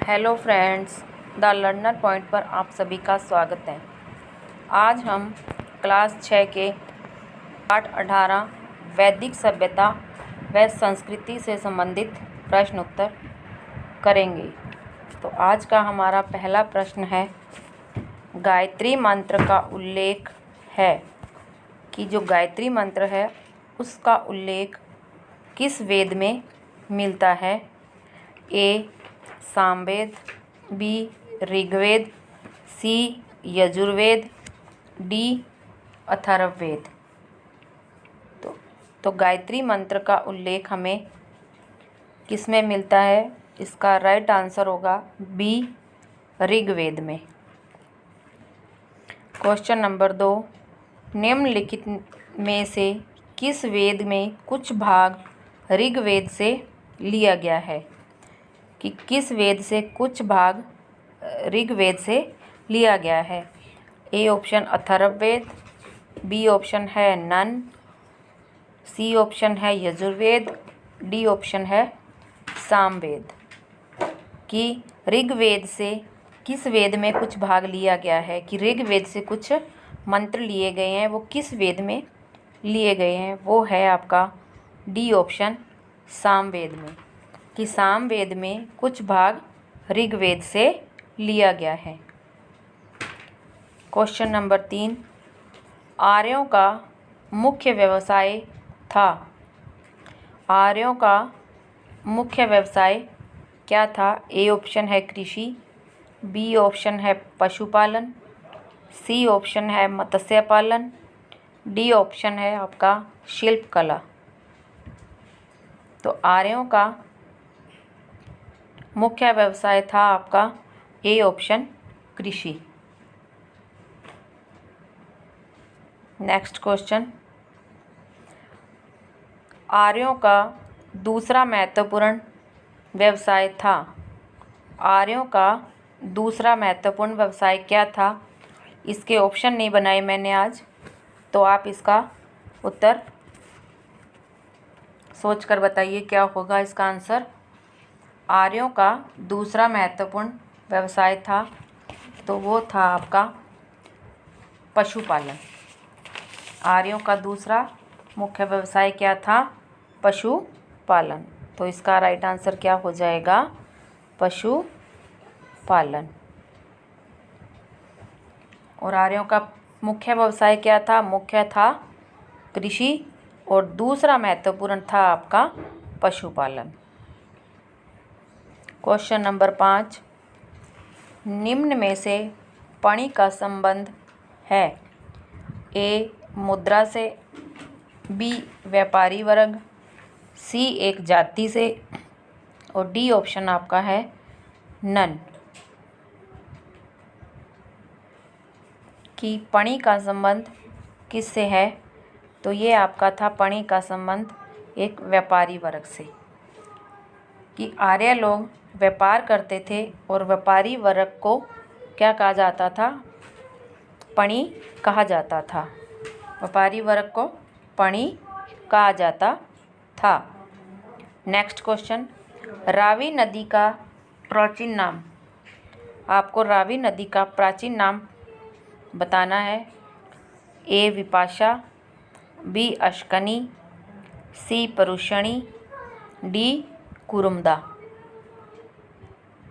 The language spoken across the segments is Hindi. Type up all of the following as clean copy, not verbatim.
Hello friends, the learner point पर आप सभी का स्वागत है। आज हम क्लास 6 के पाठ 18 वैदिक सभ्यता व संस्कृति से संबंधित प्रश्न उत्तर करेंगे। तो आज का हमारा पहला प्रश्न है, गायत्री मंत्र का उल्लेख है कि जो गायत्री मंत्र है उसका उल्लेख किस वेद में मिलता है? ए सामवेद, बी ऋग्वेद, सी यजुर्वेद, डी अथर्ववेद। तो गायत्री मंत्र का उल्लेख हमें किस में मिलता है? इसका राइट आंसर होगा बी ऋग्वेद में। क्वेश्चन नंबर 2, निम्नलिखित में से किस वेद में कुछ भाग ऋग्वेद से लिया गया है? कि किस वेद से कुछ भाग ऋग्वेद से लिया गया है? ए ऑप्शन अथर्ववेद, बी ऑप्शन है नन, सी ऑप्शन है यजुर्वेद, डी ऑप्शन है सामवेद। कि ऋग्वेद से किस वेद में कुछ भाग लिया गया है, कि ऋग्वेद से कुछ मंत्र लिए गए हैं, वो किस वेद में लिए गए हैं? वो है आपका डी ऑप्शन सामवेद में। कि सामवेद में कुछ भाग ऋग्वेद से लिया गया है। क्वेश्चन नंबर 3, आर्यों का मुख्य व्यवसाय था। आर्यों का मुख्य व्यवसाय क्या था? ए ऑप्शन है कृषि, बी ऑप्शन है पशुपालन, सी ऑप्शन है मत्स्य पालन, डी ऑप्शन है आपका शिल्प कला। तो आर्यों का मुख्य व्यवसाय था आपका ए ऑप्शन कृषि। नेक्स्ट क्वेश्चन, आर्यों का दूसरा महत्वपूर्ण व्यवसाय था। आर्यों का दूसरा महत्वपूर्ण व्यवसाय क्या था? इसके ऑप्शन नहीं बनाए मैंने आज, तो आप इसका उत्तर सोचकर बताइए क्या होगा इसका आंसर। आर्यों का दूसरा महत्वपूर्ण व्यवसाय था, तो वो था आपका पशुपालन। आर्यों का दूसरा मुख्य व्यवसाय क्या था? पशुपालन। तो इसका राइट आंसर क्या हो जाएगा? पशुपालन। और आर्यों का मुख्य व्यवसाय क्या था? मुख्य था कृषि और दूसरा महत्वपूर्ण था आपका पशुपालन। क्वेश्चन नंबर 5, निम्न में से पणि का संबंध है? ए मुद्रा से, बी व्यापारी वर्ग, सी एक जाति से, और डी ऑप्शन आपका है नन। कि पणि का संबंध किससे है? तो ये आपका था पणि का संबंध एक व्यापारी वर्ग से। कि आर्य लोग व्यापार करते थे और व्यापारी वर्ग को क्या कहा जाता था? पणि कहा जाता था। व्यापारी वर्ग को पणि कहा जाता था। नेक्स्ट क्वेश्चन, रावी नदी का प्राचीन नाम। आपको रावी नदी का प्राचीन नाम बताना है। ए विपाशा, बी अश्कनी, सी परुषणी, डी कुरुमदा।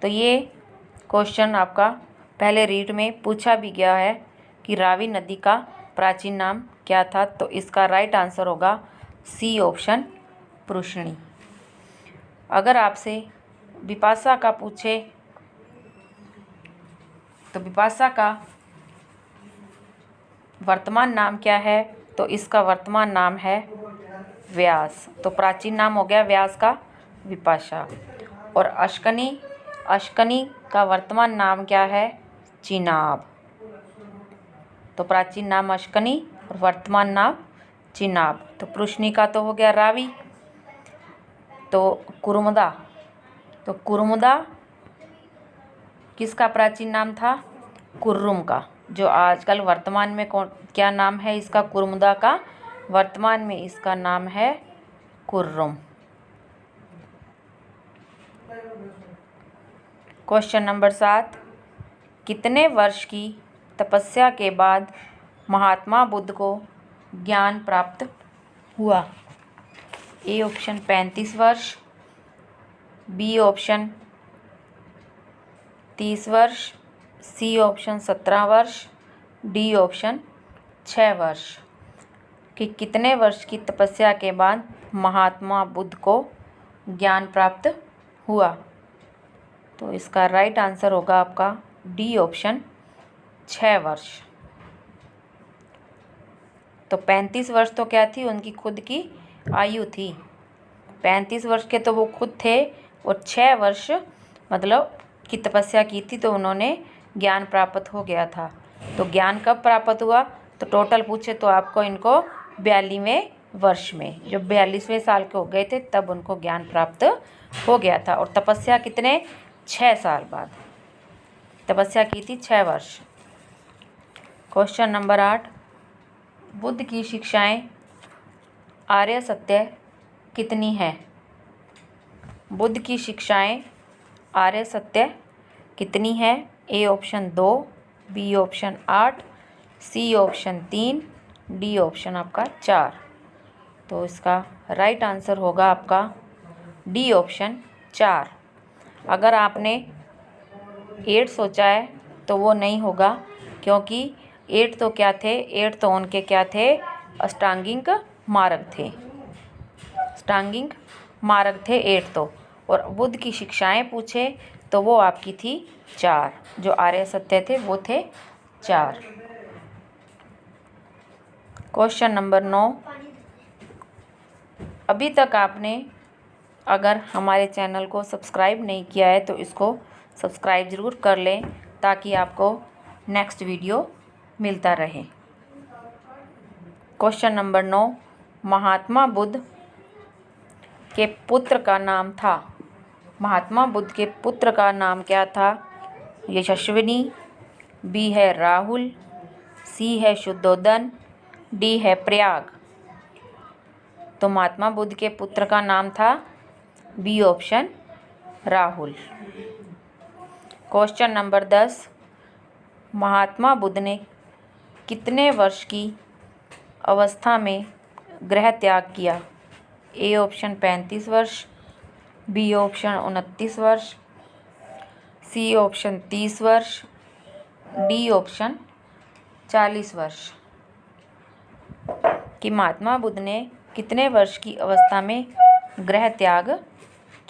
तो ये क्वेश्चन आपका पहले रीड में पूछा भी गया है कि रावी नदी का प्राचीन नाम क्या था। तो इसका राइट आंसर होगा सी ऑप्शन परुषणी। अगर आपसे विपाशा का पूछे तो विपाशा का वर्तमान नाम क्या है? तो इसका वर्तमान नाम है व्यास। तो प्राचीन नाम हो गया व्यास का विपाशा। और अश्कनी का वर्तमान नाम क्या है? चिनाब। तो प्राचीन नाम अश्कनी और वर्तमान नाम चिनाब। तो परुषणी का तो हो गया रावी। तो कुरुमदा किसका प्राचीन नाम था? कुर्रुम का। जो आजकल वर्तमान में क्या नाम है इसका? कुरुमदा का। वर्तमान में इसका नाम है कुर्रुम। क्वेश्चन नंबर 7, कितने वर्ष की तपस्या के बाद महात्मा बुद्ध को ज्ञान प्राप्त हुआ? ए ऑप्शन 35 वर्ष, बी ऑप्शन 30 वर्ष, सी ऑप्शन 17 वर्ष, डी ऑप्शन 6 वर्ष। कि कितने वर्ष की तपस्या के बाद महात्मा बुद्ध को ज्ञान प्राप्त हुआ? तो इसका राइट आंसर होगा आपका डी ऑप्शन 6 वर्ष। तो 35 वर्ष तो क्या थी, उनकी खुद की आयु थी। 35 वर्ष के तो वो खुद थे और 6 वर्ष मतलब की तपस्या की थी, तो उन्होंने ज्ञान प्राप्त हो गया था। तो ज्ञान कब प्राप्त हुआ? तो टोटल पूछे तो आपको इनको 42वें वर्ष में, जब 42वें साल के हो गए थे तब उनको ज्ञान प्राप्त हो गया था। और तपस्या कितने? 6 साल बाद तपस्या की थी, 6 वर्ष। क्वेश्चन नंबर 8, बुद्ध की शिक्षाएं आर्य सत्य कितनी है? बुद्ध की शिक्षाएं आर्य सत्य कितनी है? A option 2, B option 8, C option 3, D option आपका 4। तो इसका राइट आंसर होगा आपका डी ऑप्शन 4। अगर आपने 8 सोचा है तो वो नहीं होगा, क्योंकि 8 तो क्या थे, 8 तो उनके क्या थे, अष्टांगिक मार्ग थे। अष्टांगिक मार्ग थे 8 तो। और बुद्ध की शिक्षाएं पूछे तो वो आपकी थी 4, जो आर्य सत्य थे वो थे 4। क्वेश्चन नंबर 9, अभी तक आपने अगर हमारे चैनल को सब्सक्राइब नहीं किया है तो इसको सब्सक्राइब ज़रूर कर लें, ताकि आपको नेक्स्ट वीडियो मिलता रहे। क्वेश्चन नंबर 9, महात्मा बुद्ध के पुत्र का नाम था। महात्मा बुद्ध के पुत्र का नाम क्या था? यशस्विनी, बी है राहुल, सी है शुद्धोदन, डी है प्रयाग। तो महात्मा बुद्ध के पुत्र का नाम था B option Rahul. Question number 10, Mahatma Buddha ने कितने वर्ष की अवस्था में गृह त्याग किया? ए ऑप्शन 35 वर्ष, बी ऑप्शन 29 वर्ष, सी ऑप्शन 30 वर्ष, डी ऑप्शन 40 वर्ष। कि महात्मा बुद्ध ने कितने वर्ष की अवस्था में गृह त्याग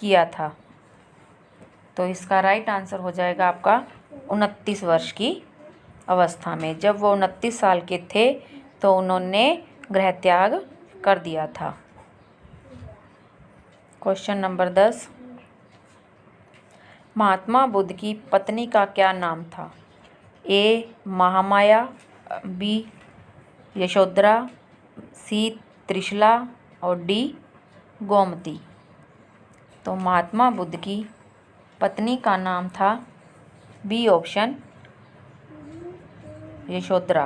किया था? तो इसका राइट आंसर हो जाएगा आपका 29 वर्ष की अवस्था में। जब वो 29 साल के थे तो उन्होंने गृह त्याग कर दिया था। क्वेश्चन नंबर 10, महात्मा बुद्ध की पत्नी का क्या नाम था? ए महामाया, बी यशोधरा, सी त्रिशला और डी गोमती। तो महात्मा बुद्ध की पत्नी का नाम था B option Yashodhara.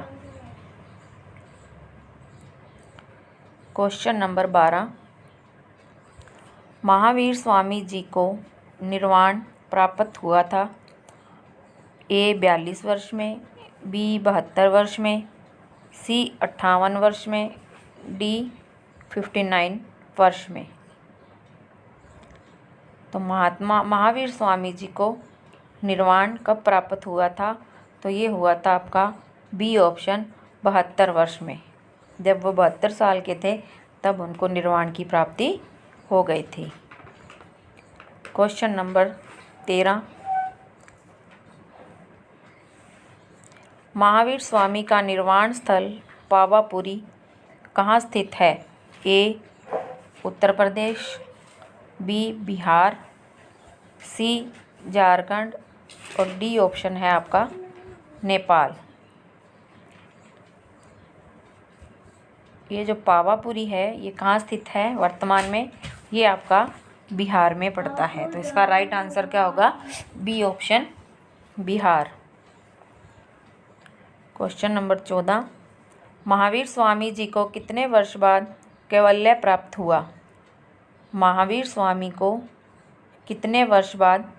Question number 12, Mahavir Swami ji को निर्वाण प्राप्त हुआ था। ए 42 वर्ष में, बी 72 वर्ष में, सी 58 वर्ष में, डी 59 वर्ष में। तो महावीर स्वामी जी को निर्वाण कब प्राप्त हुआ था? तो ये हुआ था आपका बी ऑप्शन 72 वर्ष में। जब वो 72 साल के थे तब उनको निर्वाण की प्राप्ति हो गई थी। क्वेश्चन नंबर 13, महावीर स्वामी का निर्वाण स्थल पावापुरी कहाँ स्थित है? ए उत्तर प्रदेश, बी बिहार, सी झारखंड और डी ऑप्शन है आपका नेपाल। ये जो पावापुरी है ये कहाँ स्थित है वर्तमान में? ये आपका बिहार में पड़ता है। तो इसका राइट आंसर क्या होगा? B option Bihar. Question number 14, Mahavir Swami ji को कितने वर्ष बाद कैवल्य प्राप्त हुआ? महावीर स्वामी को कितने वर्ष बाद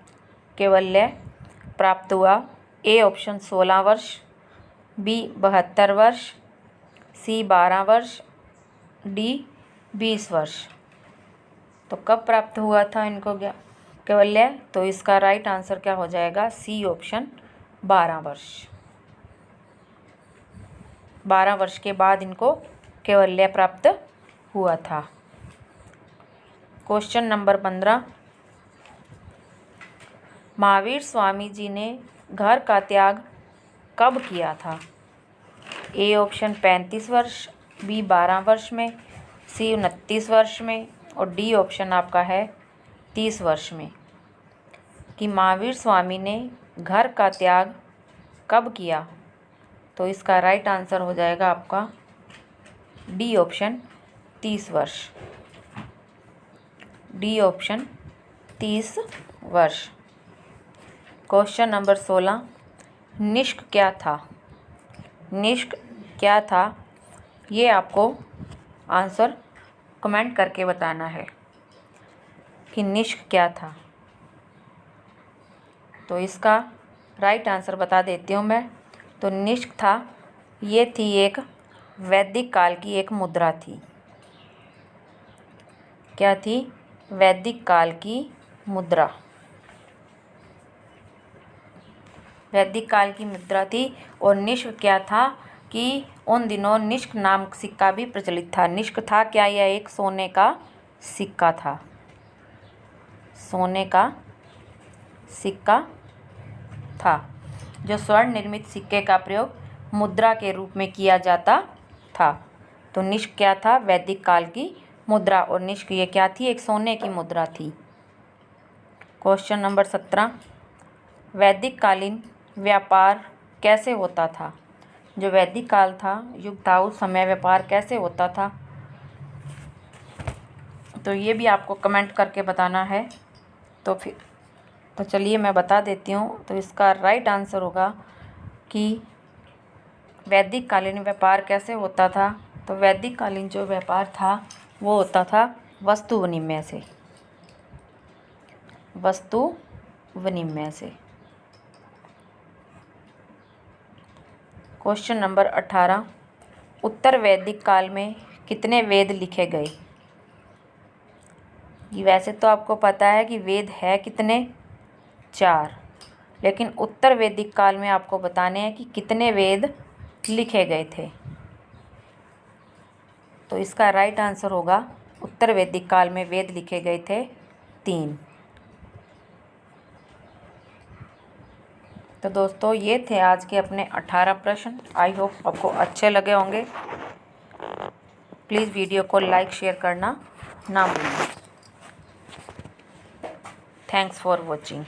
कैवल्य प्राप्त हुआ? ए ऑप्शन 16 वर्ष, बी 72 वर्ष, सी 12 वर्ष, डी 20 वर्ष। तो कब प्राप्त हुआ था इनको कैवल्य? तो इसका राइट आंसर क्या हो जाएगा? सी ऑप्शन 12 वर्ष। 12 वर्ष के बाद इनको कैवल्य प्राप्त हुआ था। क्वेश्चन नंबर 15, महावीर स्वामी जी ने घर का त्याग कब किया था? ए ऑप्शन 35 वर्ष, बी 12 वर्ष में, सी 29 वर्ष में और डी ऑप्शन आपका है 30 वर्ष में। कि महावीर स्वामी ने घर का त्याग कब किया? तो इसका राइट आंसर हो जाएगा आपका डी ऑप्शन 30 वर्ष। डी ऑप्शन 30 वर्ष। क्वेश्चन नंबर 16, निष्क क्या था? निष्क क्या था ये आपको आंसर कमेंट करके बताना है कि निष्क क्या था। तो इसका राइट आंसर बता देती हूँ मैं। तो निष्क था, ये थी एक वैदिक काल की एक मुद्रा थी। क्या थी? वैदिक काल की मुद्रा। वैदिक काल की मुद्रा थी। और निष्क क्या था कि उन दिनों निष्क नाम सिक्का भी प्रचलित था। निष्क था क्या? यह एक सोने का सिक्का था। सोने का सिक्का था जो स्वर्ण निर्मित सिक्के का प्रयोग मुद्रा के रूप में किया जाता था। तो निष्क क्या था? वैदिक काल की मुद्रा। और निष्क ये क्या थी? एक सोने की मुद्रा थी। क्वेश्चन नंबर 17, वैदिक कालीन व्यापार कैसे होता था? जो वैदिक काल था, युग था, उस समय व्यापार कैसे होता था? तो ये भी आपको कमेंट करके बताना है। तो चलिए मैं बता देती हूँ। तो इसका राइट आंसर होगा कि वैदिक कालीन व्यापार कैसे होता था। तो वैदिक कालीन जो व्यापार था वो होता था वस्तु विनिमय से। वस्तु विनिमय से। क्वेश्चन नंबर 18, उत्तर वैदिक काल में कितने वेद लिखे गए? वैसे तो आपको पता है कि वेद है कितने? 4। लेकिन उत्तर वैदिक काल में आपको बताने हैं कि कितने वेद लिखे गए थे। तो इसका राइट आंसर होगा उत्तर वैदिक काल में वेद लिखे गए थे 3। तो दोस्तों ये थे आज के अपने 18 प्रश्न। आई होप आपको अच्छे लगे होंगे। प्लीज़ वीडियो को लाइक शेयर करना ना भूलें। Thanks for watching.